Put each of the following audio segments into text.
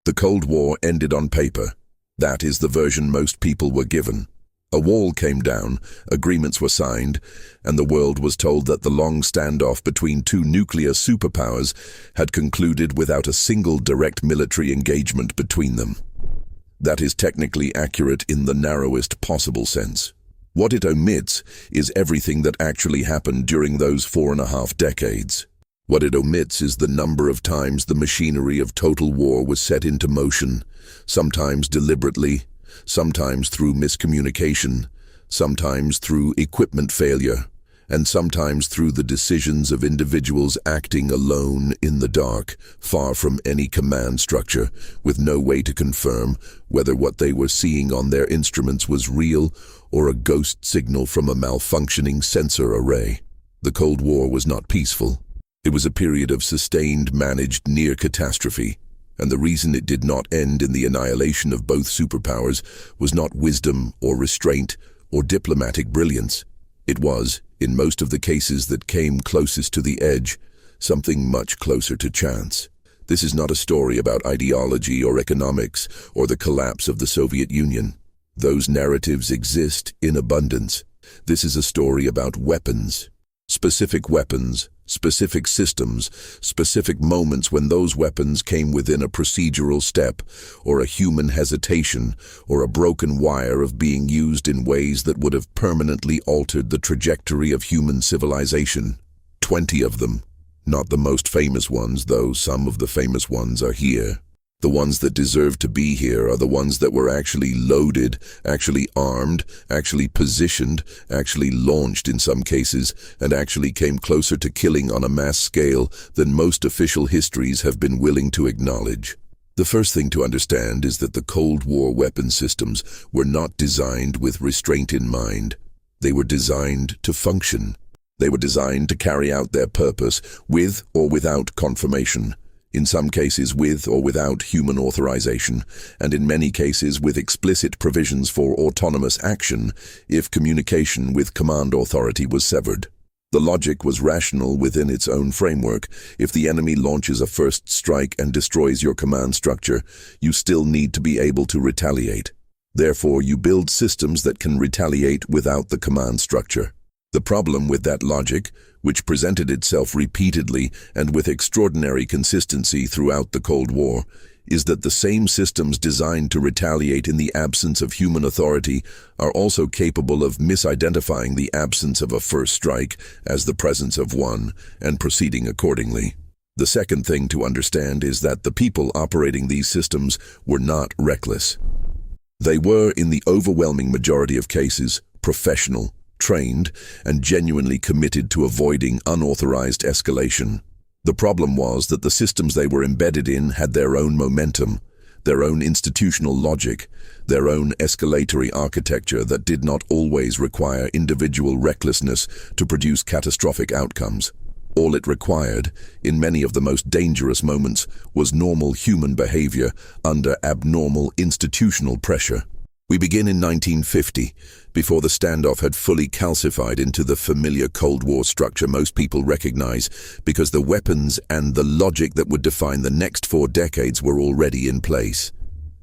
The Cold War ended on paper. That is the version most people were given. A wall came down, agreements were signed, and the world was told that the long standoff between two nuclear superpowers had concluded without a single direct military engagement between them. That is technically accurate in the narrowest possible sense. What it omits is everything that actually happened during those 4.5 decades. What it omits is the number of times the machinery of total war was set into motion, sometimes deliberately, sometimes through miscommunication, sometimes through equipment failure, and sometimes through the decisions of individuals acting alone in the dark, far from any command structure, with no way to confirm whether what they were seeing on their instruments was real or a ghost signal from a malfunctioning sensor array. The Cold War was not peaceful. It was a period of sustained, managed near catastrophe, and the reason it did not end in the annihilation of both superpowers was not wisdom or restraint or diplomatic brilliance. It was, in most of the cases that came closest to the edge, something much closer to chance. This is not a story about ideology or economics or the collapse of the Soviet Union. Those narratives exist in abundance. This is a story about weapons. Specific systems, specific moments when those weapons came within a procedural step, or a human hesitation, or a broken wire of being used in ways that would have permanently altered the trajectory of human civilization. 20 of them. Not the most famous ones, though some of the famous ones are here. The ones that deserve to be here are the ones that were actually loaded, actually armed, actually positioned, actually launched in some cases, and actually came closer to killing on a mass scale than most official histories have been willing to acknowledge. The first thing to understand is that the Cold War weapon systems were not designed with restraint in mind. They were designed to function. They were designed to carry out their purpose with or without confirmation. In some cases with or without human authorization, and in many cases with explicit provisions for autonomous action if communication with command authority was severed. The logic was rational within its own framework. If the enemy launches a first strike and destroys your command structure, you still need to be able to retaliate. Therefore, you build systems that can retaliate without the command structure. The problem with that logic, which presented itself repeatedly and with extraordinary consistency throughout the Cold War, is that the same systems designed to retaliate in the absence of human authority are also capable of misidentifying the absence of a first strike as the presence of one and proceeding accordingly. The second thing to understand is that the people operating these systems were not reckless. They were, in the overwhelming majority of cases, professional, trained, and genuinely committed to avoiding unauthorized escalation. The problem was that the systems they were embedded in had their own momentum, their own institutional logic, their own escalatory architecture that did not always require individual recklessness to produce catastrophic outcomes. All it required, in many of the most dangerous moments, was normal human behavior under abnormal institutional pressure. We begin in 1950, before the standoff had fully calcified into the familiar Cold War structure most people recognize, because the weapons and the logic that would define the next 4 decades were already in place.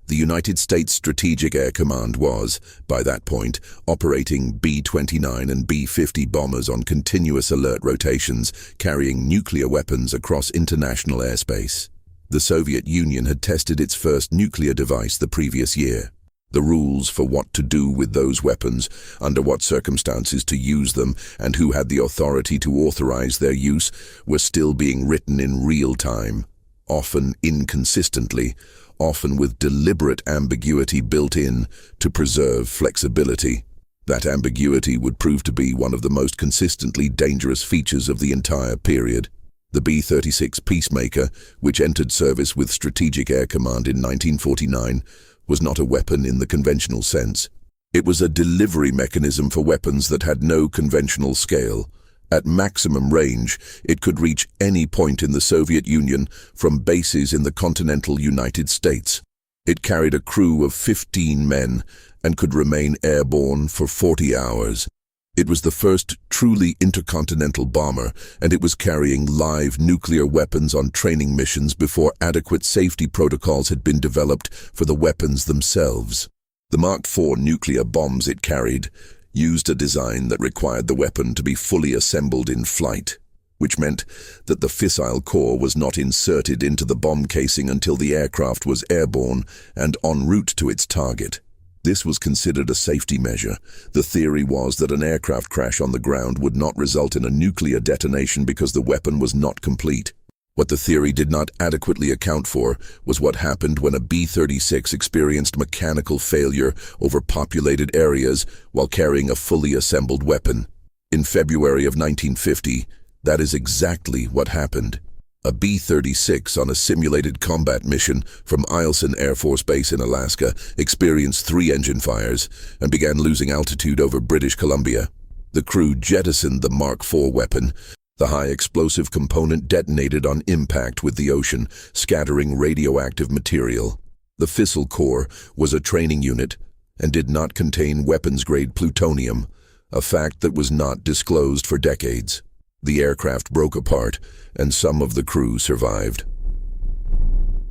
The United States Strategic Air Command was, by that point, operating B-29 and B-50 bombers on continuous alert rotations, carrying nuclear weapons across international airspace. The Soviet Union had tested its first nuclear device the previous year. The rules for what to do with those weapons, under what circumstances to use them, and who had the authority to authorize their use were still being written in real time, often inconsistently, often with deliberate ambiguity built in to preserve flexibility. That ambiguity would prove to be one of the most consistently dangerous features of the entire period. The B-36 Peacemaker, which entered service with Strategic Air Command in 1949, was not a weapon in the conventional sense. It was a delivery mechanism for weapons that had no conventional scale. At maximum range, it could reach any point in the Soviet Union from bases in the continental United States. It carried a crew of 15 men and could remain airborne for 40 hours. It was the first truly intercontinental bomber, and it was carrying live nuclear weapons on training missions before adequate safety protocols had been developed for the weapons themselves. The Mark IV nuclear bombs it carried used a design that required the weapon to be fully assembled in flight, which meant that the fissile core was not inserted into the bomb casing until the aircraft was airborne and en route to its target. This was considered a safety measure. The theory was that an aircraft crash on the ground would not result in a nuclear detonation because the weapon was not complete. What the theory did not adequately account for was what happened when a B-36 experienced mechanical failure over populated areas while carrying a fully assembled weapon. In February of 1950, that is exactly what happened. A B-36 on a simulated combat mission from Eielson Air Force Base in Alaska experienced 3 engine fires and began losing altitude over British Columbia. The crew jettisoned the Mark IV weapon. The high explosive component detonated on impact with the ocean, scattering radioactive material. The fissile core was a training unit and did not contain weapons-grade plutonium, a fact that was not disclosed for decades. The aircraft broke apart, and some of the crew survived.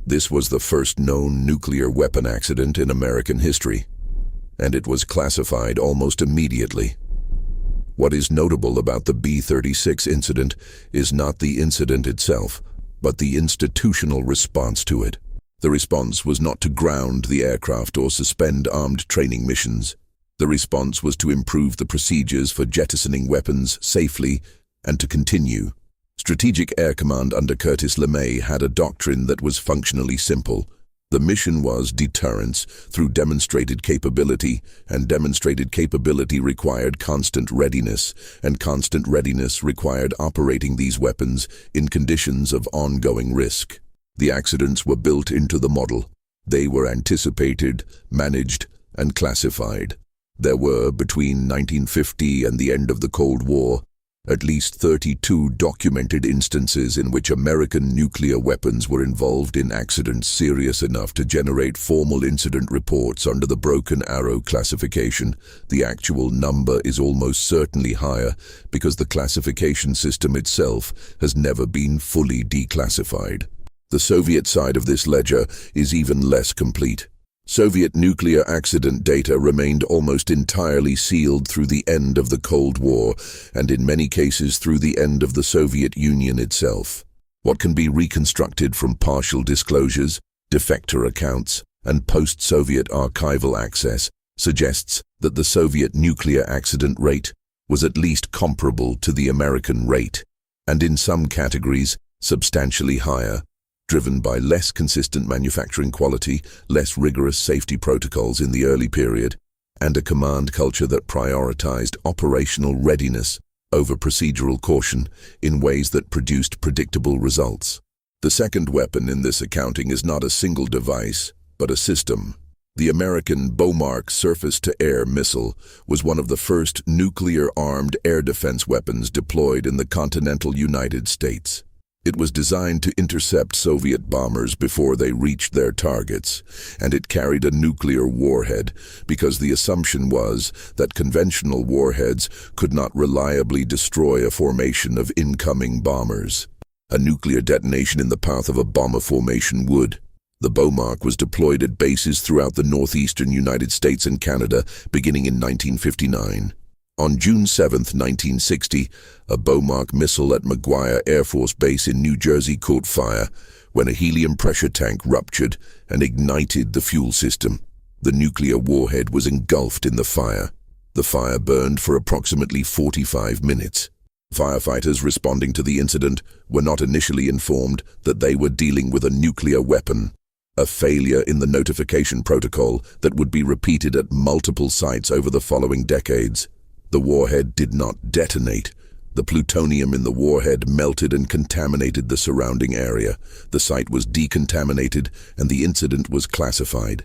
This was the first known nuclear weapon accident in American history, and it was classified almost immediately. What is notable about the B-36 incident is not the incident itself, but the institutional response to it. The response was not to ground the aircraft or suspend armed training missions. The response was to improve the procedures for jettisoning weapons safely and to continue. Strategic Air Command under Curtis LeMay had a doctrine that was functionally simple. The mission was deterrence through demonstrated capability, and demonstrated capability required constant readiness, and constant readiness required operating these weapons in conditions of ongoing risk. The accidents were built into the model. They were anticipated, managed, and classified. There were, between 1950 and the end of the Cold War, at least 32 documented instances in which American nuclear weapons were involved in accidents serious enough to generate formal incident reports under the Broken Arrow classification. The actual number is almost certainly higher because the classification system itself has never been fully declassified. The Soviet side of this ledger is even less complete. Soviet nuclear accident data remained almost entirely sealed through the end of the Cold War, and in many cases through the end of the Soviet Union itself. What can be reconstructed from partial disclosures, defector accounts, and post-Soviet archival access suggests that the Soviet nuclear accident rate was at least comparable to the American rate, and in some categories substantially higher, driven by less consistent manufacturing quality, less rigorous safety protocols in the early period, and a command culture that prioritized operational readiness over procedural caution in ways that produced predictable results. The second weapon in this accounting is not a single device, but a system. The American Bomark surface-to-air missile was one of the first nuclear-armed air defense weapons deployed in the continental United States. It was designed to intercept Soviet bombers before they reached their targets, and it carried a nuclear warhead because the assumption was that conventional warheads could not reliably destroy a formation of incoming bombers. A nuclear detonation in the path of a bomber formation would. The Bomark was deployed at bases throughout the northeastern United States and Canada beginning in 1959. On June 7, 1960, a Bomark missile at McGuire Air Force Base in New Jersey caught fire when a helium pressure tank ruptured and ignited the fuel system. The nuclear warhead was engulfed in the fire. The fire burned for approximately 45 minutes. Firefighters responding to the incident were not initially informed that they were dealing with a nuclear weapon, a failure in the notification protocol that would be repeated at multiple sites over the following decades. The warhead did not detonate. The plutonium in the warhead melted and contaminated the surrounding area. The site was decontaminated and the incident was classified.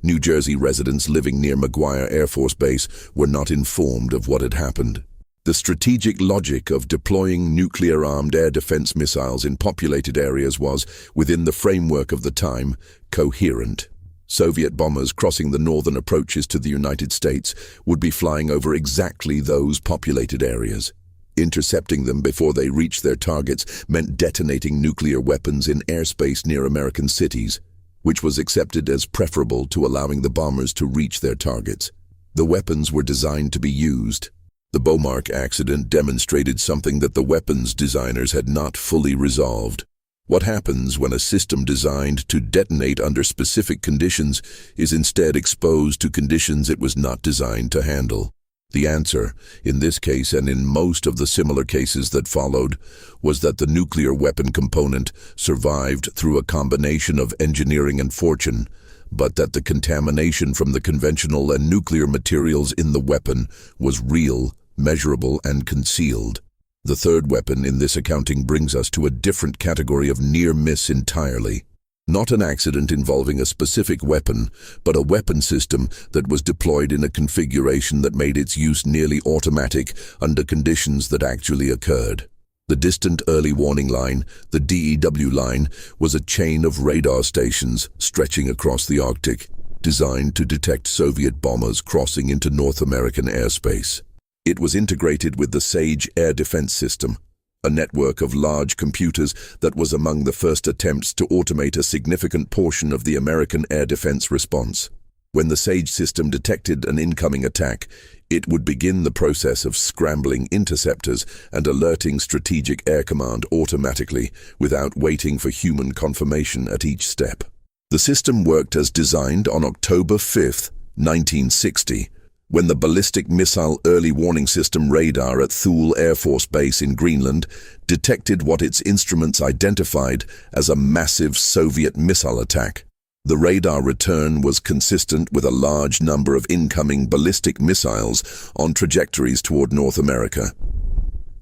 New Jersey residents living near McGuire Air Force Base were not informed of what had happened. The strategic logic of deploying nuclear-armed air defense missiles in populated areas was, within the framework of the time, coherent. Soviet bombers crossing the northern approaches to the United States would be flying over exactly those populated areas. Intercepting them before they reached their targets meant detonating nuclear weapons in airspace near American cities, which was accepted as preferable to allowing the bombers to reach their targets. The weapons were designed to be used. The Bomarc accident demonstrated something that the weapons designers had not fully resolved. What happens when a system designed to detonate under specific conditions is instead exposed to conditions it was not designed to handle? The answer, in this case and in most of the similar cases that followed, was that the nuclear weapon component survived through a combination of engineering and fortune, but that the contamination from the conventional and nuclear materials in the weapon was real, measurable, and concealed. The third weapon in this accounting brings us to a different category of near miss entirely. Not an accident involving a specific weapon, but a weapon system that was deployed in a configuration that made its use nearly automatic under conditions that actually occurred. The Distant Early Warning Line, the DEW line, was a chain of radar stations stretching across the Arctic, designed to detect Soviet bombers crossing into North American airspace. It was integrated with the SAGE air defense system, a network of large computers that was among the first attempts to automate a significant portion of the American air defense response. When the SAGE system detected an incoming attack, it would begin the process of scrambling interceptors and alerting Strategic Air Command automatically, without waiting for human confirmation at each step. The system worked as designed on October 5, 1960, when the Ballistic Missile Early Warning System radar at Thule Air Force Base in Greenland detected what its instruments identified as a massive Soviet missile attack. The radar return was consistent with a large number of incoming ballistic missiles on trajectories toward North America.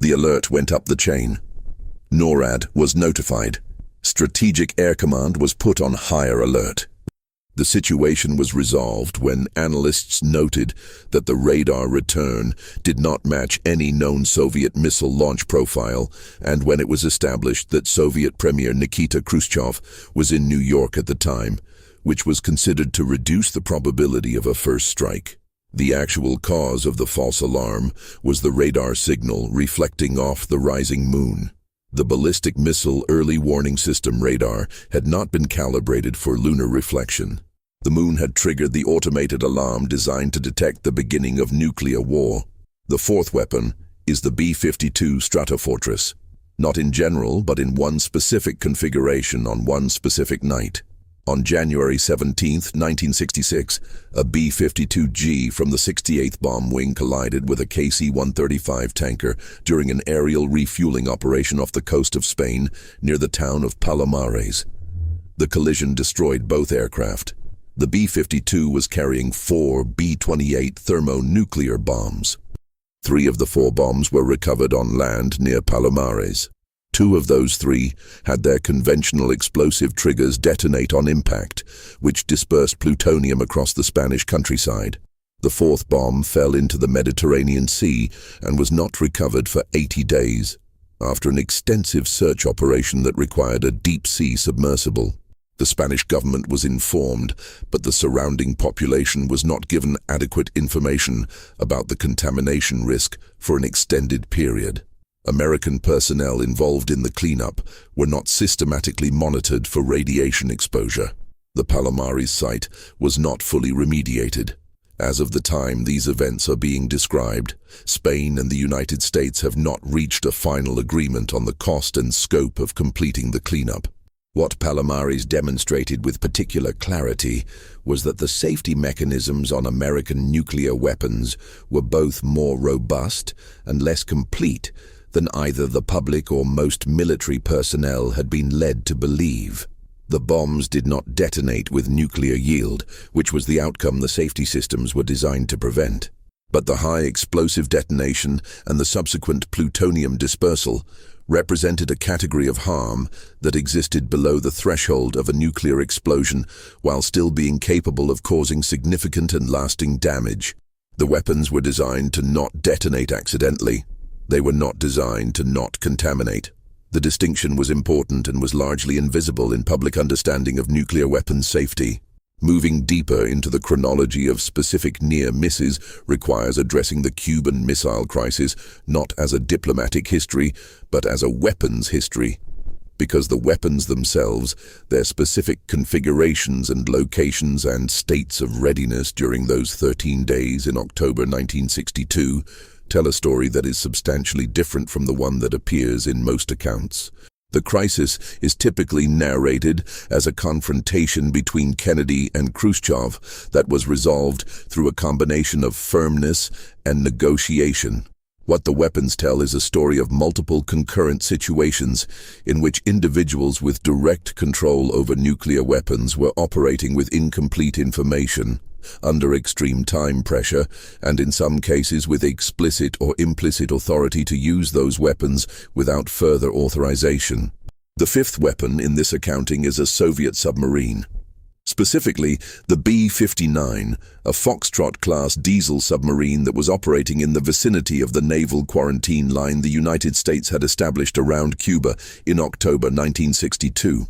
The alert went up the chain. NORAD was notified. Strategic Air Command was put on higher alert. The situation was resolved when analysts noted that the radar return did not match any known Soviet missile launch profile, and when it was established that Soviet Premier Nikita Khrushchev was in New York at the time, which was considered to reduce the probability of a first strike. The actual cause of the false alarm was the radar signal reflecting off the rising moon. The Ballistic Missile Early Warning System radar had not been calibrated for lunar reflection. The moon had triggered the automated alarm designed to detect the beginning of nuclear war. The fourth weapon is the B-52 Stratofortress, not in general but in one specific configuration on one specific night. On January 17, 1966, a B-52G from the 68th Bomb Wing collided with a KC-135 tanker during an aerial refueling operation off the coast of Spain near the town of Palomares. The collision destroyed both aircraft. The B-52 was carrying 4 B-28 thermonuclear bombs. 3 of the 4 bombs were recovered on land near Palomares. 2 of those 3 had their conventional explosive triggers detonate on impact, which dispersed plutonium across the Spanish countryside. The 4th bomb fell into the Mediterranean Sea and was not recovered for 80 days, after an extensive search operation that required a deep-sea submersible. The Spanish government was informed, but the surrounding population was not given adequate information about the contamination risk for an extended period. American personnel involved in the cleanup were not systematically monitored for radiation exposure. The Palomares site was not fully remediated. As of the time these events are being described, Spain and the United States have not reached a final agreement on the cost and scope of completing the cleanup. What Palomares demonstrated with particular clarity was that the safety mechanisms on American nuclear weapons were both more robust and less complete than either the public or most military personnel had been led to believe. The bombs did not detonate with nuclear yield, which was the outcome the safety systems were designed to prevent. But the high explosive detonation and the subsequent plutonium dispersal represented a category of harm that existed below the threshold of a nuclear explosion while still being capable of causing significant and lasting damage. The weapons were designed to not detonate accidentally. They were not designed to not contaminate. The distinction was important and was largely invisible in public understanding of nuclear weapons safety. Moving deeper into the chronology of specific near misses requires addressing the Cuban Missile Crisis not as a diplomatic history, but as a weapons history. Because the weapons themselves, their specific configurations and locations and states of readiness during those 13 days in October 1962, tell a story that is substantially different from the one that appears in most accounts. The crisis is typically narrated as a confrontation between Kennedy and Khrushchev that was resolved through a combination of firmness and negotiation. What the weapons tell is a story of multiple concurrent situations in which individuals with direct control over nuclear weapons were operating with incomplete information, under extreme time pressure, and in some cases with explicit or implicit authority to use those weapons without further authorization. The fifth weapon in this accounting is a Soviet submarine. Specifically, the B-59, a Foxtrot-class diesel submarine that was operating in the vicinity of the naval quarantine line the United States had established around Cuba in October 1962.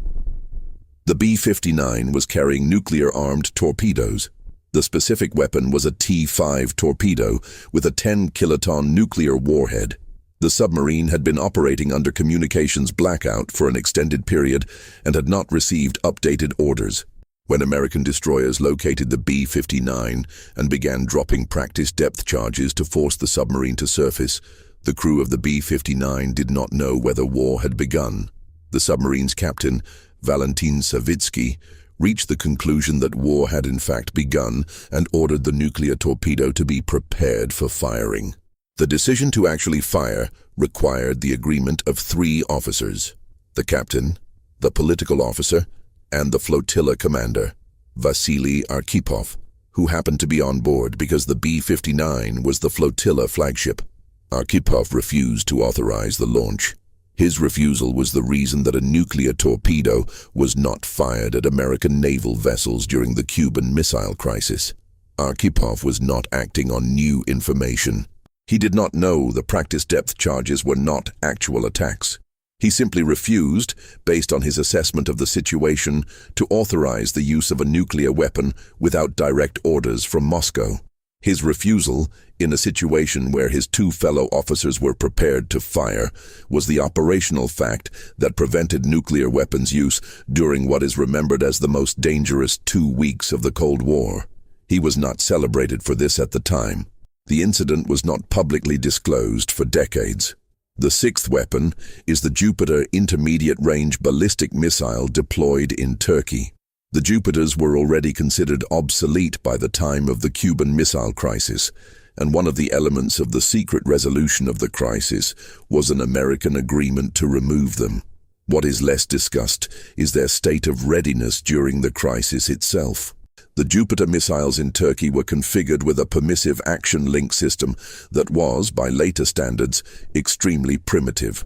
The B-59 was carrying nuclear-armed torpedoes. The specific weapon was a T-5 torpedo with a 10-kiloton nuclear warhead. The submarine had been operating under communications blackout for an extended period and had not received updated orders. When American destroyers located the B-59 and began dropping practice depth charges to force the submarine to surface, the crew of the B-59 did not know whether war had begun. The submarine's captain, Valentin Savitsky, reached the conclusion that war had in fact begun and ordered the nuclear torpedo to be prepared for firing. The decision to actually fire required the agreement of 3 officers: the captain, the political officer, and the flotilla commander, Vasily Arkhipov, who happened to be on board because the B-59 was the flotilla flagship. Arkhipov refused to authorize the launch. His refusal was the reason that a nuclear torpedo was not fired at American naval vessels during the Cuban Missile Crisis. Arkhipov was not acting on new information. He did not know the practice depth charges were not actual attacks. He simply refused, based on his assessment of the situation, to authorize the use of a nuclear weapon without direct orders from Moscow. His refusal, in a situation where his 2 fellow officers were prepared to fire, was the operational fact that prevented nuclear weapons use during what is remembered as the most dangerous 2 weeks of the Cold War. He was not celebrated for this at the time. The incident was not publicly disclosed for decades. The 6th weapon is the Jupiter intermediate-range ballistic missile deployed in Turkey. The Jupiters were already considered obsolete by the time of the Cuban Missile Crisis, and one of the elements of the secret resolution of the crisis was an American agreement to remove them. What is less discussed is their state of readiness during the crisis itself. The Jupiter missiles in Turkey were configured with a permissive action link system that was, by later standards, extremely primitive.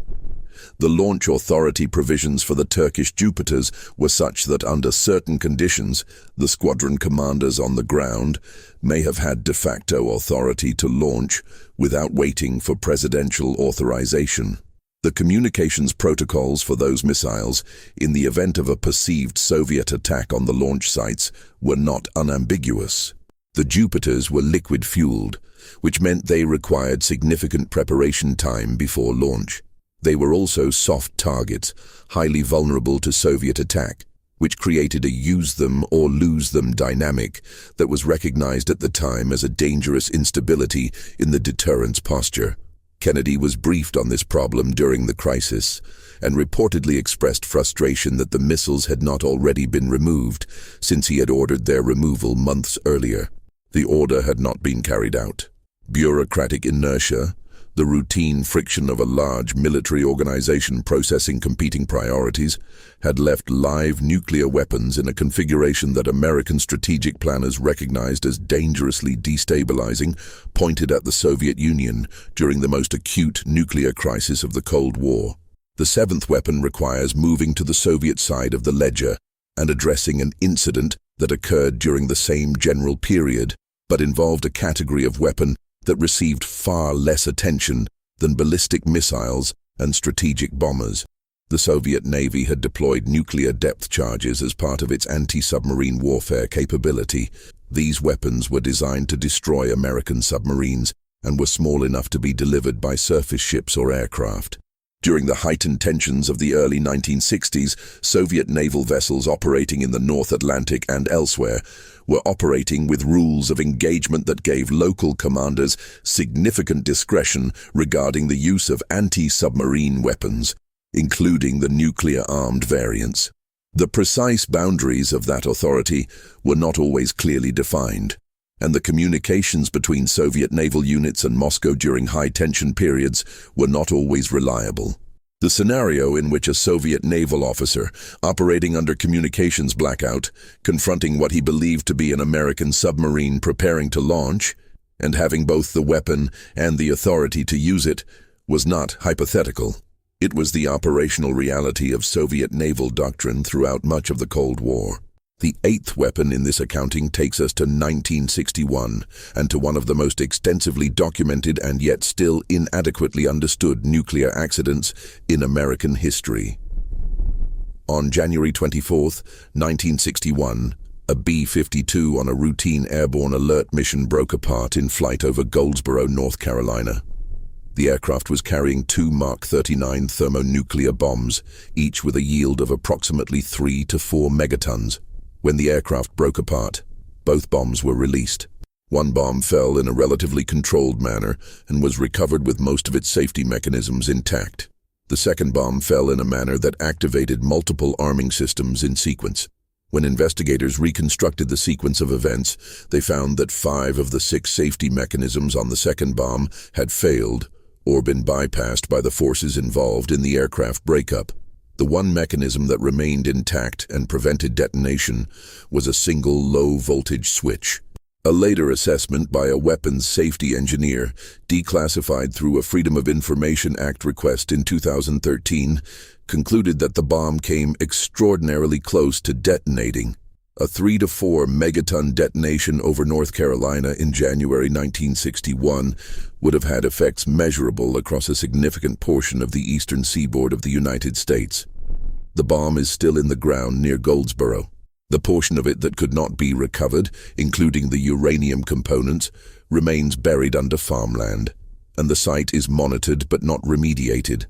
The launch authority provisions for the Turkish Jupiters were such that under certain conditions, the squadron commanders on the ground may have had de facto authority to launch without waiting for presidential authorization. The communications protocols for those missiles, in the event of a perceived Soviet attack on the launch sites, were not unambiguous. The Jupiters were liquid-fueled, which meant they required significant preparation time before launch. They were also soft targets, highly vulnerable to Soviet attack, which created a use-them-or-lose-them dynamic that was recognized at the time as a dangerous instability in the deterrence posture. Kennedy was briefed on this problem during the crisis and reportedly expressed frustration that the missiles had not already been removed, since he had ordered their removal months earlier. The order had not been carried out. Bureaucratic inertia, the routine friction of a large military organization processing competing priorities, had left live nuclear weapons in a configuration that American strategic planners recognized as dangerously destabilizing, pointed at the Soviet Union during the most acute nuclear crisis of the Cold War. The 7th weapon requires moving to the Soviet side of the ledger and addressing an incident that occurred during the same general period, but involved a category of weapon that received far less attention than ballistic missiles and strategic bombers. The Soviet Navy had deployed nuclear depth charges as part of its anti-submarine warfare capability. These weapons were designed to destroy American submarines and were small enough to be delivered by surface ships or aircraft. During the heightened tensions of the early 1960s, Soviet naval vessels operating in the North Atlantic and elsewhere were operating with rules of engagement that gave local commanders significant discretion regarding the use of anti-submarine weapons, including the nuclear-armed variants. The precise boundaries of that authority were not always clearly defined, and the communications between Soviet naval units and Moscow during high-tension periods were not always reliable. The scenario in which a Soviet naval officer, operating under communications blackout, confronting what he believed to be an American submarine preparing to launch, and having both the weapon and the authority to use it, was not hypothetical. It was the operational reality of Soviet naval doctrine throughout much of the Cold War. The eighth weapon in this accounting takes us to 1961 and to one of the most extensively documented and yet still inadequately understood nuclear accidents in American history. On January 24, 1961, a B-52 on a routine airborne alert mission broke apart in flight over Goldsboro, North Carolina. The aircraft was carrying 2 Mark 39 thermonuclear bombs, each with a yield of approximately 3 to 4 megatons. When the aircraft broke apart, both bombs were released. One bomb fell in a relatively controlled manner and was recovered with most of its safety mechanisms intact. The second bomb fell in a manner that activated multiple arming systems in sequence. When investigators reconstructed the sequence of events, they found that 5 of the 6 safety mechanisms on the second bomb had failed or been bypassed by the forces involved in the aircraft breakup. The one mechanism that remained intact and prevented detonation was a single low-voltage switch. A later assessment by a weapons safety engineer, declassified through a Freedom of Information Act request in 2013, concluded that the bomb came extraordinarily close to detonating. A 3 to 4 megaton detonation over North Carolina in January 1961 would have had effects measurable across a significant portion of the eastern seaboard of the United States. The bomb is still in the ground near Goldsboro. The portion of it that could not be recovered, including the uranium components, remains buried under farmland, and the site is monitored but not remediated.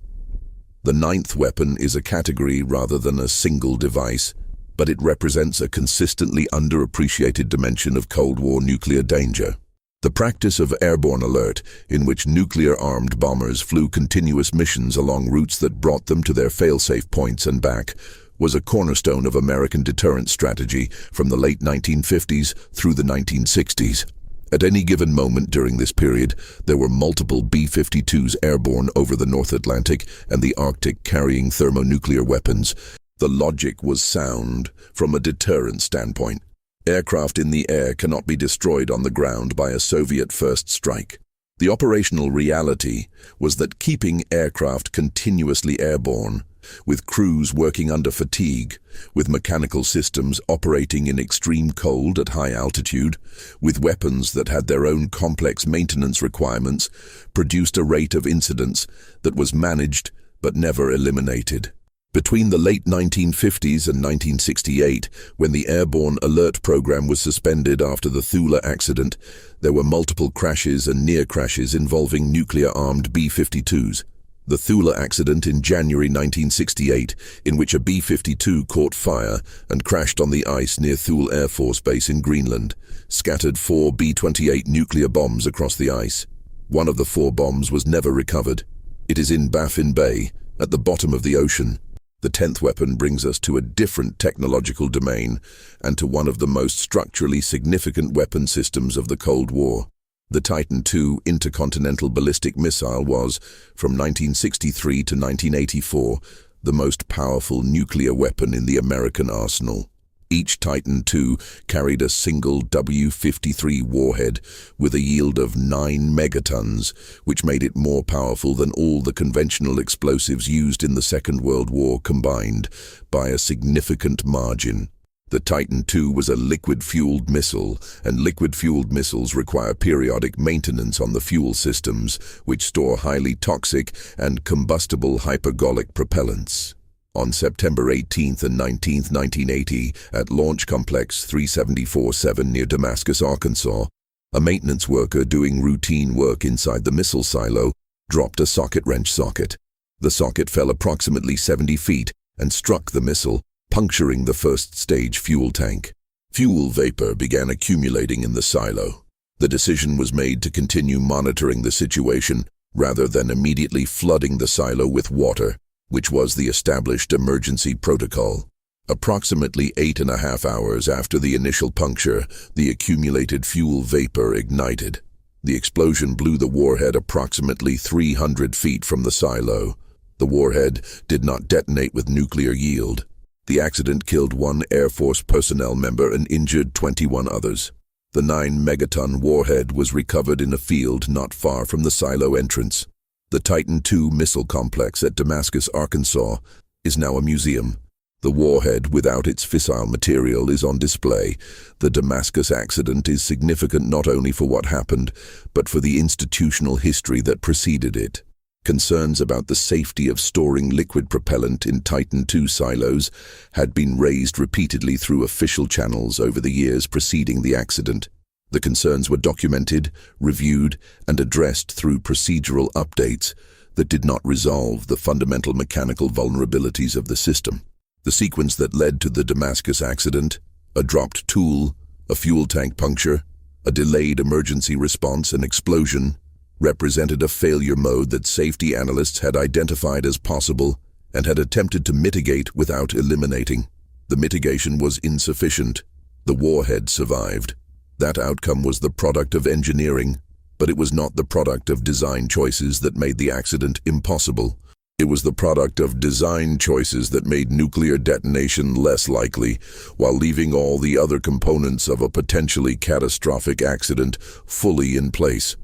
The ninth weapon is a category rather than a single device, but it represents a consistently underappreciated dimension of Cold War nuclear danger. The practice of airborne alert, in which nuclear-armed bombers flew continuous missions along routes that brought them to their fail-safe points and back, was a cornerstone of American deterrence strategy from the late 1950s through the 1960s. At any given moment during this period, there were multiple B-52s airborne over the North Atlantic and the Arctic carrying thermonuclear weapons. The logic was sound from a deterrent standpoint. Aircraft in the air cannot be destroyed on the ground by a Soviet first strike. The operational reality was that keeping aircraft continuously airborne, with crews working under fatigue, with mechanical systems operating in extreme cold at high altitude, with weapons that had their own complex maintenance requirements, produced a rate of incidents that was managed but never eliminated. Between the late 1950s and 1968, when the Airborne Alert Program was suspended after the Thule accident, there were multiple crashes and near crashes involving nuclear-armed B-52s. The Thule accident in January 1968, in which a B-52 caught fire and crashed on the ice near Thule Air Force Base in Greenland, scattered 4 B-28 nuclear bombs across the ice. One of the 4 bombs was never recovered. It is in Baffin Bay, at the bottom of the ocean. The 10th weapon brings us to a different technological domain and to one of the most structurally significant weapon systems of the Cold War. The Titan II intercontinental ballistic missile was, from 1963 to 1984, the most powerful nuclear weapon in the American arsenal. Each Titan II carried a single W-53 warhead with a yield of 9 megatons, which made it more powerful than all the conventional explosives used in the Second World War combined, by a significant margin. The Titan II was a liquid-fueled missile, and liquid-fueled missiles require periodic maintenance on the fuel systems, which store highly toxic and combustible hypergolic propellants. On September 18 and 19, 1980, at Launch Complex 374-7 near Damascus, Arkansas, a maintenance worker doing routine work inside the missile silo dropped a socket wrench socket. The socket fell approximately 70 feet and struck the missile, puncturing the first-stage fuel tank. Fuel vapor began accumulating in the silo. The decision was made to continue monitoring the situation rather than immediately flooding the silo with water, which was the established emergency protocol. Approximately 8.5 hours after the initial puncture, the accumulated fuel vapor ignited. The explosion blew the warhead approximately 300 feet from the silo. The warhead did not detonate with nuclear yield. The accident killed 1 Air Force personnel member and injured 21 others. The 9-megaton warhead was recovered in a field not far from the silo entrance. The Titan II missile complex at Damascus, Arkansas, is now a museum. The warhead without its fissile material is on display. The Damascus accident is significant not only for what happened, but for the institutional history that preceded it. Concerns about the safety of storing liquid propellant in Titan II silos had been raised repeatedly through official channels over the years preceding the accident. The concerns were documented, reviewed, and addressed through procedural updates that did not resolve the fundamental mechanical vulnerabilities of the system. The sequence that led to the Damascus accident, a dropped tool, a fuel tank puncture, a delayed emergency response, and explosion, represented a failure mode that safety analysts had identified as possible and had attempted to mitigate without eliminating. The mitigation was insufficient. The warhead survived. That outcome was the product of engineering, but it was not the product of design choices that made the accident impossible. It was the product of design choices that made nuclear detonation less likely, while leaving all the other components of a potentially catastrophic accident fully in place.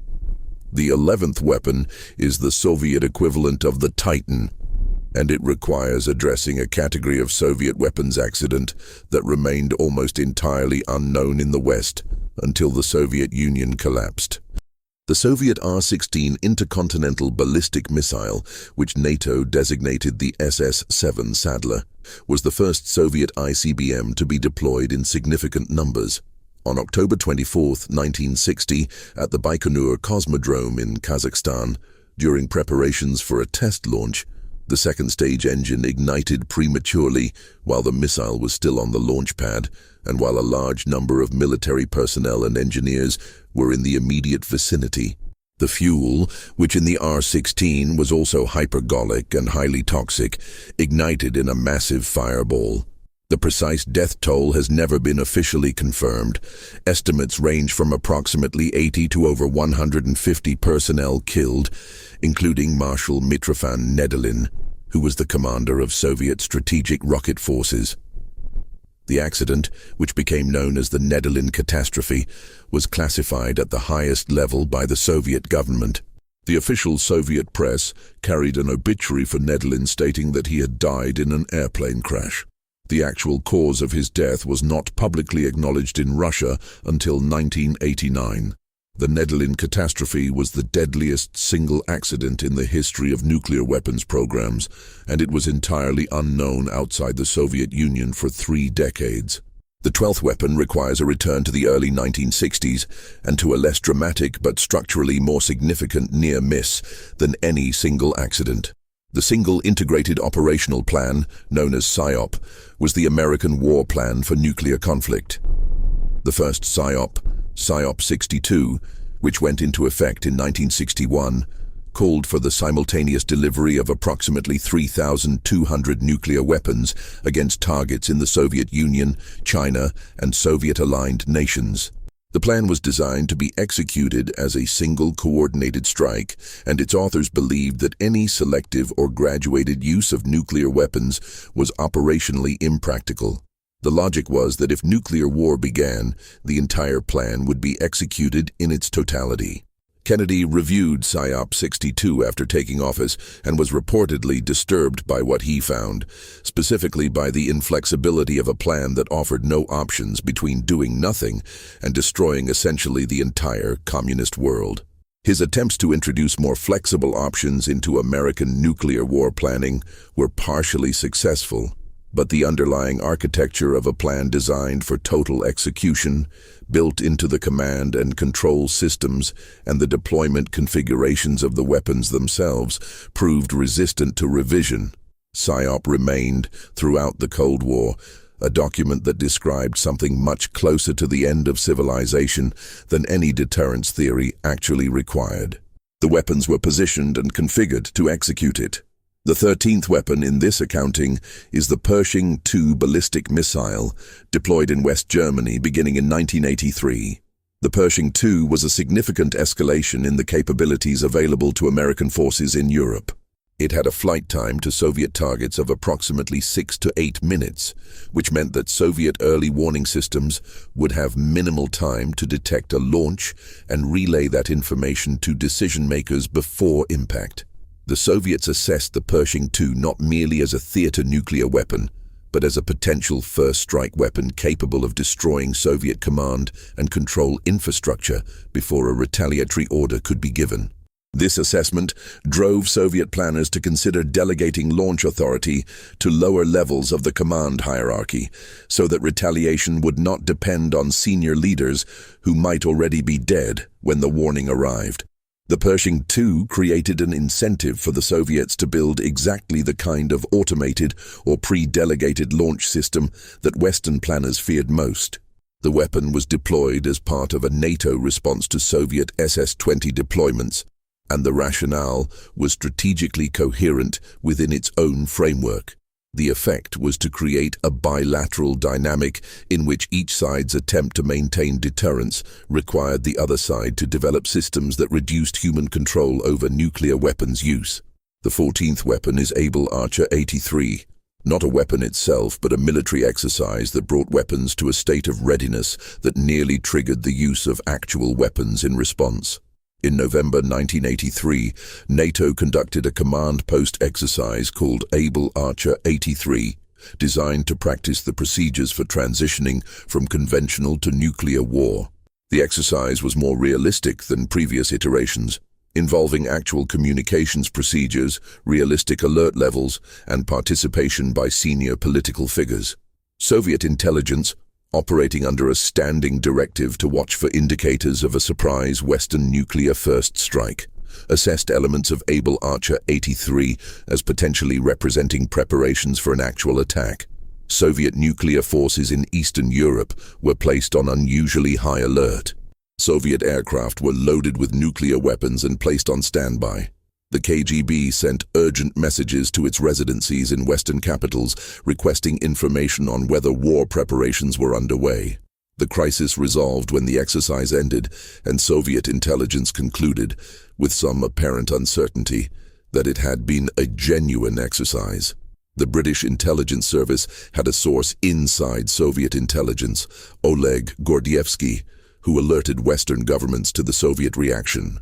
The 11th weapon is the Soviet equivalent of the Titan, and it requires addressing a category of Soviet weapons accident that remained almost entirely unknown in the West until the Soviet Union collapsed. The Soviet R-16 intercontinental ballistic missile, which NATO designated the SS-7 Sadler, was the first Soviet ICBM to be deployed in significant numbers. On October 24, 1960, at the Baikonur Cosmodrome in Kazakhstan, during preparations for a test launch, the second-stage engine ignited prematurely while the missile was still on the launch pad, and while a large number of military personnel and engineers were in the immediate vicinity. The fuel, which in the R-16 was also hypergolic and highly toxic, ignited in a massive fireball. The precise death toll has never been officially confirmed. Estimates range from approximately 80 to over 150 personnel killed, including Marshal Mitrofan Nedelin, who was the commander of Soviet strategic rocket forces. The accident, which became known as the Nedelin catastrophe, was classified at the highest level by the Soviet government. The official Soviet press carried an obituary for Nedelin stating that he had died in an airplane crash. The actual cause of his death was not publicly acknowledged in Russia until 1989. The Nedelin catastrophe was the deadliest single accident in the history of nuclear weapons programs, and it was entirely unknown outside the Soviet Union for 3 decades. The 12th weapon requires a return to the early 1960s and to a less dramatic but structurally more significant near miss than any single accident. The Single Integrated Operational Plan, known as PSYOP, was the American war plan for nuclear conflict. The first PSYOP, PSYOP 62, which went into effect in 1961, called for the simultaneous delivery of approximately 3,200 nuclear weapons against targets in the Soviet Union, China, and Soviet-aligned nations. The plan was designed to be executed as a single coordinated strike, and its authors believed that any selective or graduated use of nuclear weapons was operationally impractical. The logic was that if nuclear war began, the entire plan would be executed in its totality. Kennedy reviewed PSYOP 62 after taking office and was reportedly disturbed by what he found, specifically by the inflexibility of a plan that offered no options between doing nothing and destroying essentially the entire communist world. His attempts to introduce more flexible options into American nuclear war planning were partially successful, but the underlying architecture of a plan designed for total execution, built into the command and control systems and the deployment configurations of the weapons themselves, proved resistant to revision. PSYOP remained throughout the Cold War, a document that described something much closer to the end of civilization than any deterrence theory actually required. The weapons were positioned and configured to execute it. The 13th weapon in this accounting is the Pershing II ballistic missile, deployed in West Germany beginning in 1983. The Pershing II was a significant escalation in the capabilities available to American forces in Europe. It had a flight time to Soviet targets of approximately 6 to 8 minutes, which meant that Soviet early warning systems would have minimal time to detect a launch and relay that information to decision-makers before impact. The Soviets assessed the Pershing II not merely as a theater nuclear weapon, but as a potential first-strike weapon capable of destroying Soviet command and control infrastructure before a retaliatory order could be given. This assessment drove Soviet planners to consider delegating launch authority to lower levels of the command hierarchy, so that retaliation would not depend on senior leaders who might already be dead when the warning arrived. The Pershing II created an incentive for the Soviets to build exactly the kind of automated or pre-delegated launch system that Western planners feared most. The weapon was deployed as part of a NATO response to Soviet SS-20 deployments, and the rationale was strategically coherent within its own framework. The effect was to create a bilateral dynamic in which each side's attempt to maintain deterrence required the other side to develop systems that reduced human control over nuclear weapons use. The 14th weapon is Able Archer 83. Not a weapon itself, but a military exercise that brought weapons to a state of readiness that nearly triggered the use of actual weapons in response. In November 1983, NATO conducted a command post exercise called Able Archer 83, designed to practice the procedures for transitioning from conventional to nuclear war. The exercise was more realistic than previous iterations, involving actual communications procedures, realistic alert levels, and participation by senior political figures. Soviet intelligence, operating under a standing directive to watch for indicators of a surprise Western nuclear first strike, assessed elements of Able Archer 83 as potentially representing preparations for an actual attack. Soviet nuclear forces in Eastern Europe were placed on unusually high alert. Soviet aircraft were loaded with nuclear weapons and placed on standby. The KGB sent urgent messages to its residencies in Western capitals requesting information on whether war preparations were underway. The crisis resolved when the exercise ended, and Soviet intelligence concluded, with some apparent uncertainty, that it had been a genuine exercise. The British intelligence service had a source inside Soviet intelligence, Oleg Gordievsky, who alerted Western governments to the Soviet reaction.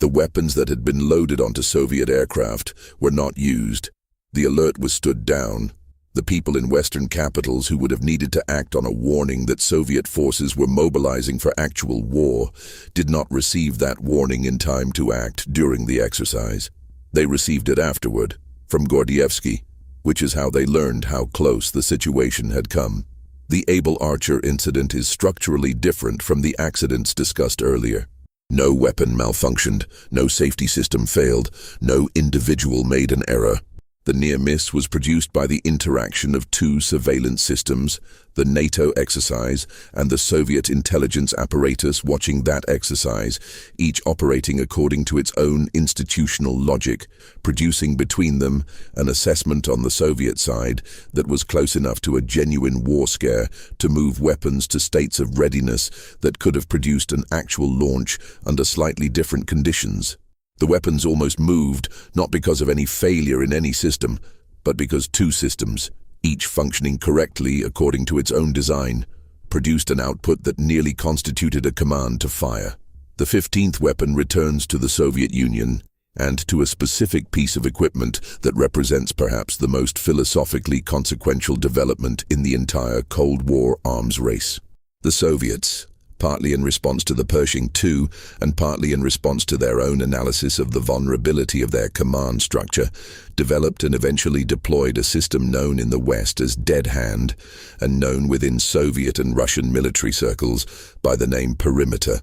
The weapons that had been loaded onto Soviet aircraft were not used. The alert was stood down. The people in Western capitals who would have needed to act on a warning that Soviet forces were mobilizing for actual war did not receive that warning in time to act during the exercise. They received it afterward, from Gordievsky, which is how they learned how close the situation had come. The Able Archer incident is structurally different from the accidents discussed earlier. No weapon malfunctioned, no safety system failed, no individual made an error. The near miss was produced by the interaction of two surveillance systems, the NATO exercise and the Soviet intelligence apparatus watching that exercise, each operating according to its own institutional logic, producing between them an assessment on the Soviet side that was close enough to a genuine war scare to move weapons to states of readiness that could have produced an actual launch under slightly different conditions. The weapons almost moved, not because of any failure in any system, but because two systems, each functioning correctly according to its own design, produced an output that nearly constituted a command to fire. The 15th weapon returns to the Soviet Union and to a specific piece of equipment that represents perhaps the most philosophically consequential development in the entire Cold War arms race. The Soviets, partly in response to the Pershing II and partly in response to their own analysis of the vulnerability of their command structure, developed and eventually deployed a system known in the West as Dead Hand and known within Soviet and Russian military circles by the name Perimeter.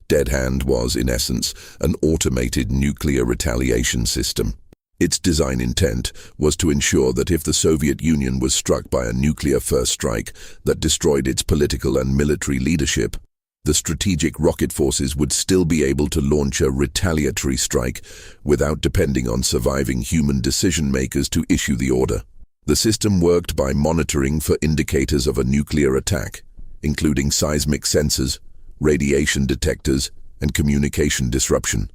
Dead Hand was, in essence, an automated nuclear retaliation system. Its design intent was to ensure that if the Soviet Union was struck by a nuclear first strike that destroyed its political and military leadership, the strategic rocket forces would still be able to launch a retaliatory strike without depending on surviving human decision-makers to issue the order. The system worked by monitoring for indicators of a nuclear attack, including seismic sensors, radiation detectors, and communication disruption.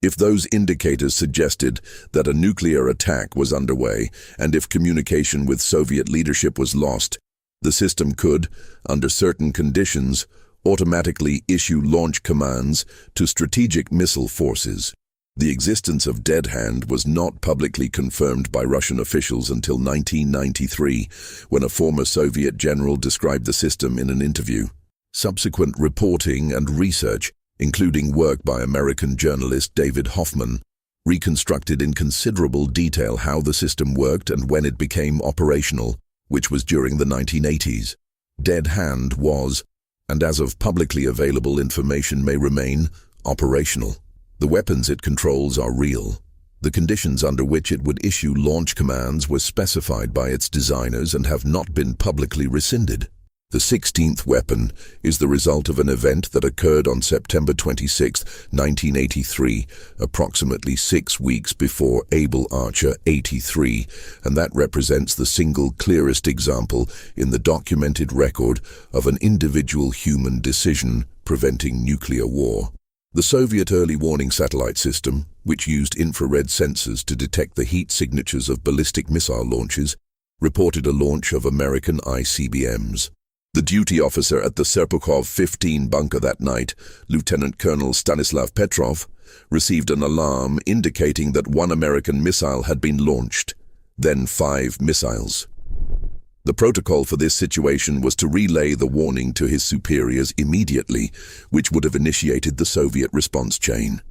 If those indicators suggested that a nuclear attack was underway, and if communication with Soviet leadership was lost, the system could, under certain conditions, automatically issue launch commands to strategic missile forces. The existence of Dead Hand was not publicly confirmed by Russian officials until 1993, when a former Soviet general described the system in an interview. Subsequent reporting and research, including work by American journalist David Hoffman, reconstructed in considerable detail how the system worked and when it became operational, which was during the 1980s. Dead Hand was, and as of publicly available information may remain, operational. The weapons it controls are real. The conditions under which it would issue launch commands were specified by its designers and have not been publicly rescinded. The 16th weapon is the result of an event that occurred on September 26, 1983, approximately 6 weeks before Able Archer 83, and that represents the single clearest example in the documented record of an individual human decision preventing nuclear war. The Soviet early warning satellite system, which used infrared sensors to detect the heat signatures of ballistic missile launches, reported a launch of American ICBMs. The duty officer at the Serpukhov 15 bunker that night, Lieutenant Colonel Stanislav Petrov, received an alarm indicating that one American missile had been launched, then 5 missiles. The protocol for this situation was to relay the warning to his superiors immediately, which would have initiated the Soviet response chain.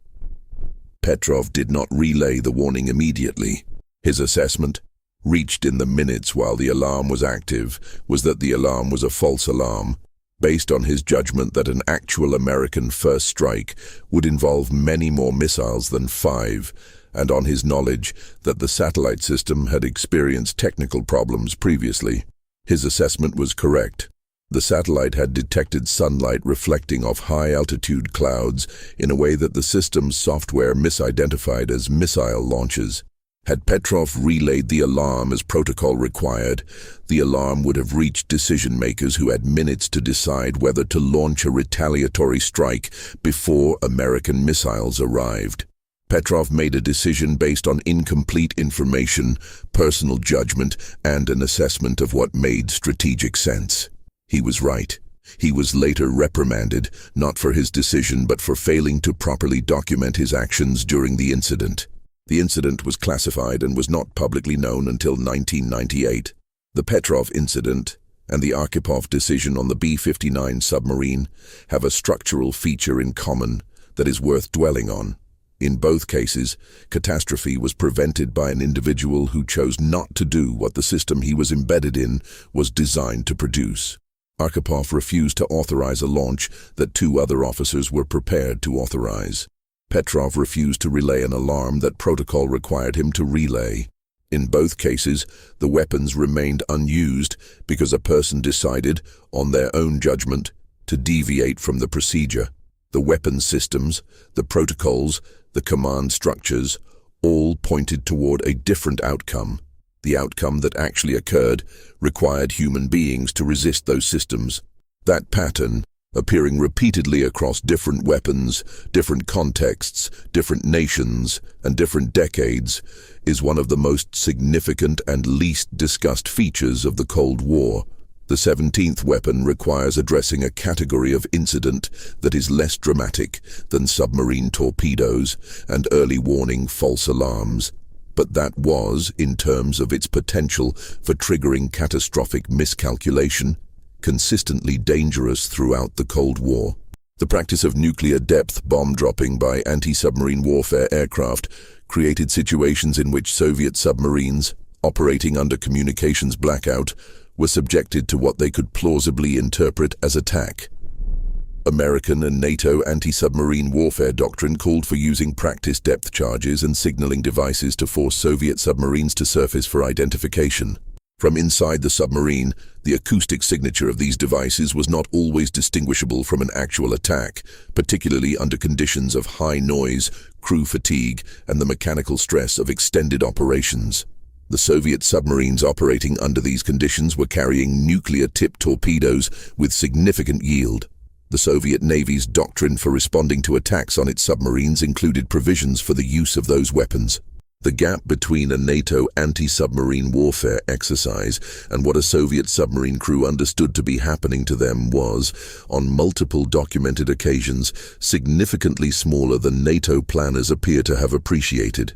Petrov did not relay the warning immediately. His assessment, reached in the minutes while the alarm was active, was that the alarm was a false alarm, based on his judgment that an actual American first strike would involve many more missiles than 5, and on his knowledge that the satellite system had experienced technical problems previously. His assessment was correct. The satellite had detected sunlight reflecting off high-altitude clouds in a way that the system's software misidentified as missile launches. Had Petrov relayed the alarm as protocol required, the alarm would have reached decision-makers who had minutes to decide whether to launch a retaliatory strike before American missiles arrived. Petrov made a decision based on incomplete information, personal judgment, and an assessment of what made strategic sense. He was right. He was later reprimanded, not for his decision but for failing to properly document his actions during the incident. The incident was classified and was not publicly known until 1998. The Petrov incident and the Arkhipov decision on the B-59 submarine have a structural feature in common that is worth dwelling on. In both cases, catastrophe was prevented by an individual who chose not to do what the system he was embedded in was designed to produce. Arkhipov refused to authorize a launch that 2 other officers were prepared to authorize. Petrov refused to relay an alarm that protocol required him to relay. In both cases, the weapons remained unused because a person decided, on their own judgment, to deviate from the procedure. The weapon systems, the protocols, the command structures, all pointed toward a different outcome. The outcome that actually occurred required human beings to resist those systems. That pattern, appearing repeatedly across different weapons, different contexts, different nations, and different decades, is one of the most significant and least discussed features of the Cold War. The 17th weapon requires addressing a category of incident that is less dramatic than submarine torpedoes and early warning false alarms, but that was, in terms of its potential for triggering catastrophic miscalculation, consistently dangerous throughout the Cold War. The practice of nuclear depth bomb dropping by anti-submarine warfare aircraft created situations in which Soviet submarines, operating under communications blackout, were subjected to what they could plausibly interpret as attack. American and NATO anti-submarine warfare doctrine called for using practice depth charges and signaling devices to force Soviet submarines to surface for identification. From inside the submarine, the acoustic signature of these devices was not always distinguishable from an actual attack, particularly under conditions of high noise, crew fatigue, and the mechanical stress of extended operations. The Soviet submarines operating under these conditions were carrying nuclear-tipped torpedoes with significant yield. The Soviet Navy's doctrine for responding to attacks on its submarines included provisions for the use of those weapons. The gap between a NATO anti-submarine warfare exercise and what a Soviet submarine crew understood to be happening to them was, on multiple documented occasions, significantly smaller than NATO planners appear to have appreciated.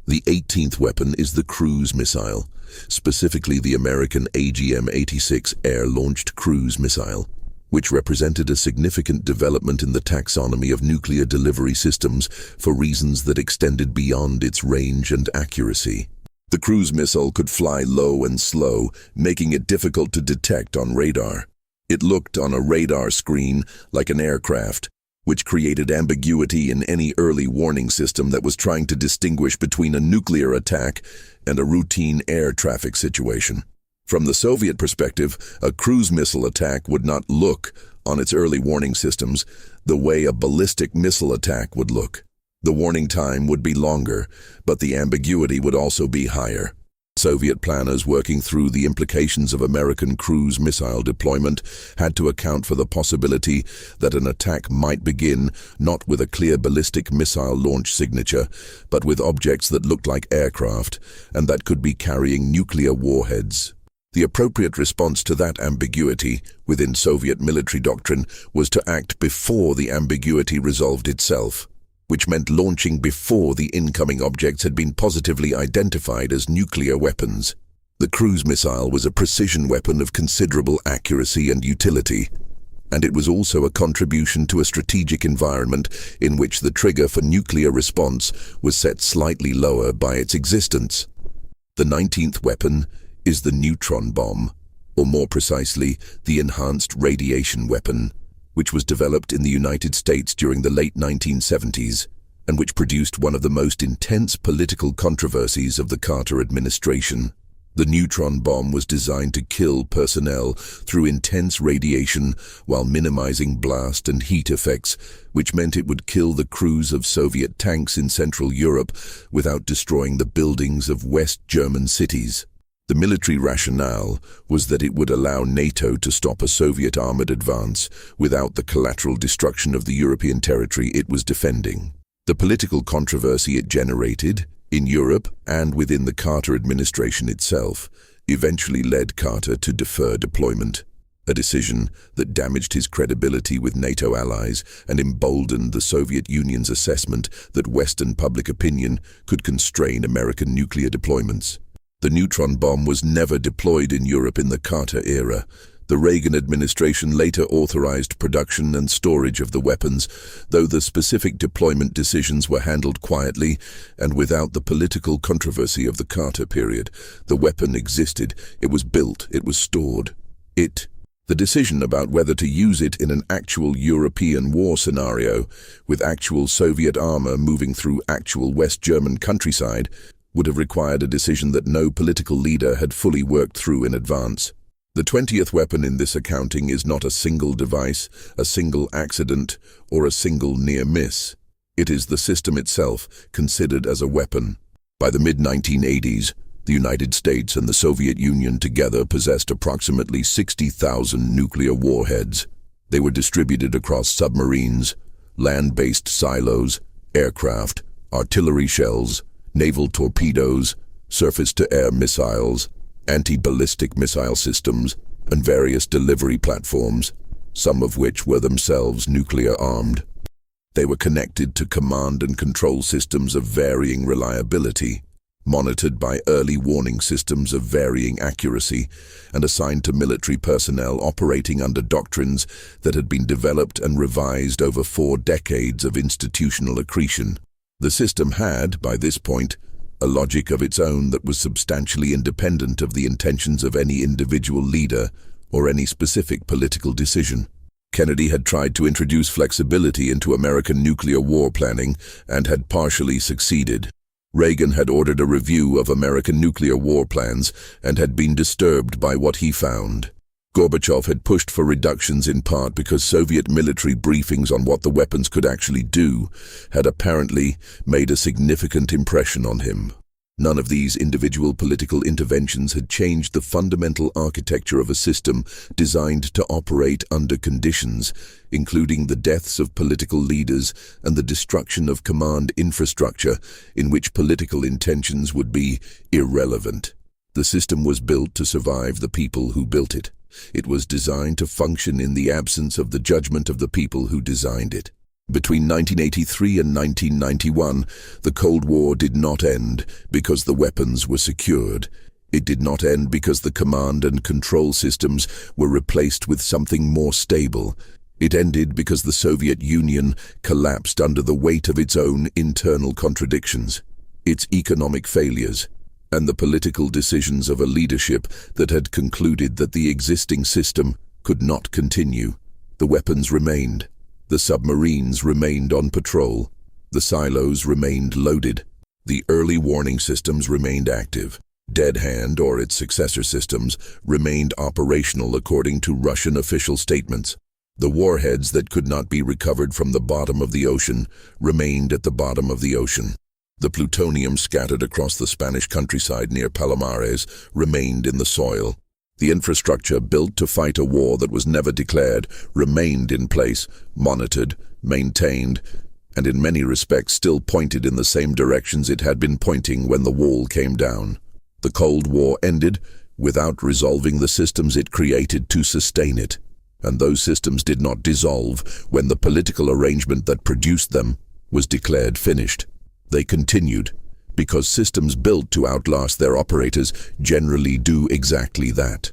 The 18th weapon is the cruise missile, specifically the American AGM-86 air-launched cruise missile, which represented a significant development in the taxonomy of nuclear delivery systems for reasons that extended beyond its range and accuracy. The cruise missile could fly low and slow, making it difficult to detect on radar. It looked on a radar screen like an aircraft, which created ambiguity in any early warning system that was trying to distinguish between a nuclear attack and a routine air traffic situation. From the Soviet perspective, a cruise missile attack would not look, on its early warning systems, the way a ballistic missile attack would look. The warning time would be longer, but the ambiguity would also be higher. Soviet planners working through the implications of American cruise missile deployment had to account for the possibility that an attack might begin not with a clear ballistic missile launch signature, but with objects that looked like aircraft and that could be carrying nuclear warheads. The appropriate response to that ambiguity within Soviet military doctrine was to act before the ambiguity resolved itself, which meant launching before the incoming objects had been positively identified as nuclear weapons. The cruise missile was a precision weapon of considerable accuracy and utility, and it was also a contribution to a strategic environment in which the trigger for nuclear response was set slightly lower by its existence. The 19th weapon is the neutron bomb, or more precisely, the enhanced radiation weapon, which was developed in the United States during the late 1970s, and which produced one of the most intense political controversies of the Carter administration. The neutron bomb was designed to kill personnel through intense radiation while minimizing blast and heat effects, which meant it would kill the crews of Soviet tanks in Central Europe without destroying the buildings of West German cities. The military rationale was that it would allow NATO to stop a Soviet armored advance without the collateral destruction of the European territory it was defending. The political controversy it generated, in Europe and within the Carter administration itself, eventually led Carter to defer deployment, a decision that damaged his credibility with NATO allies and emboldened the Soviet Union's assessment that Western public opinion could constrain American nuclear deployments. The neutron bomb was never deployed in Europe in the Carter era. The Reagan administration later authorized production and storage of the weapons, though the specific deployment decisions were handled quietly and without the political controversy of the Carter period. The weapon existed, it was built, it was stored. The decision about whether to use it in an actual European war scenario, with actual Soviet armor moving through actual West German countryside, would have required a decision that no political leader had fully worked through in advance. The 20th weapon in this accounting is not a single device, a single accident, or a single near miss. It is the system itself, considered as a weapon. By the mid-1980s, the United States and the Soviet Union together possessed approximately 60,000 nuclear warheads. They were distributed across submarines, land-based silos, aircraft, artillery shells, naval torpedoes, surface-to-air missiles, anti-ballistic missile systems, and various delivery platforms, some of which were themselves nuclear-armed. They were connected to command and control systems of varying reliability. monitored by early warning systems of varying accuracy, and assigned to military personnel operating under doctrines that had been developed and revised over 4 decades of institutional accretion. The system had, by this point, a logic of its own that was substantially independent of the intentions of any individual leader or any specific political decision. Kennedy had tried to introduce flexibility into American nuclear war planning and had partially succeeded. Reagan had ordered a review of American nuclear war plans and had been disturbed by what he found. Gorbachev had pushed for reductions in part because Soviet military briefings on what the weapons could actually do had apparently made a significant impression on him. None of these individual political interventions had changed the fundamental architecture of a system designed to operate under conditions, including the deaths of political leaders and the destruction of command infrastructure, in which political intentions would be irrelevant. The system was built to survive the people who built it. It was designed to function in the absence of the judgment of the people who designed it. Between 1983 and 1991, the Cold War did not end because the weapons were secured. It did not end because the command and control systems were replaced with something more stable. It ended because the Soviet Union collapsed under the weight of its own internal contradictions, its economic failures, and the political decisions of a leadership that had concluded that the existing system could not continue. The weapons remained. The submarines remained on patrol. The silos remained loaded. The early warning systems remained active. Dead Hand, or its successor systems, remained operational according to Russian official statements. The warheads that could not be recovered from the bottom of the ocean remained at the bottom of the ocean. The plutonium scattered across the Spanish countryside near Palomares remained in the soil. The infrastructure built to fight a war that was never declared remained in place, monitored, maintained, and in many respects still pointed in the same directions it had been pointing when the wall came down. The Cold War ended without resolving the systems it created to sustain it, and those systems did not dissolve when the political arrangement that produced them was declared finished. They continued, because systems built to outlast their operators generally do exactly that.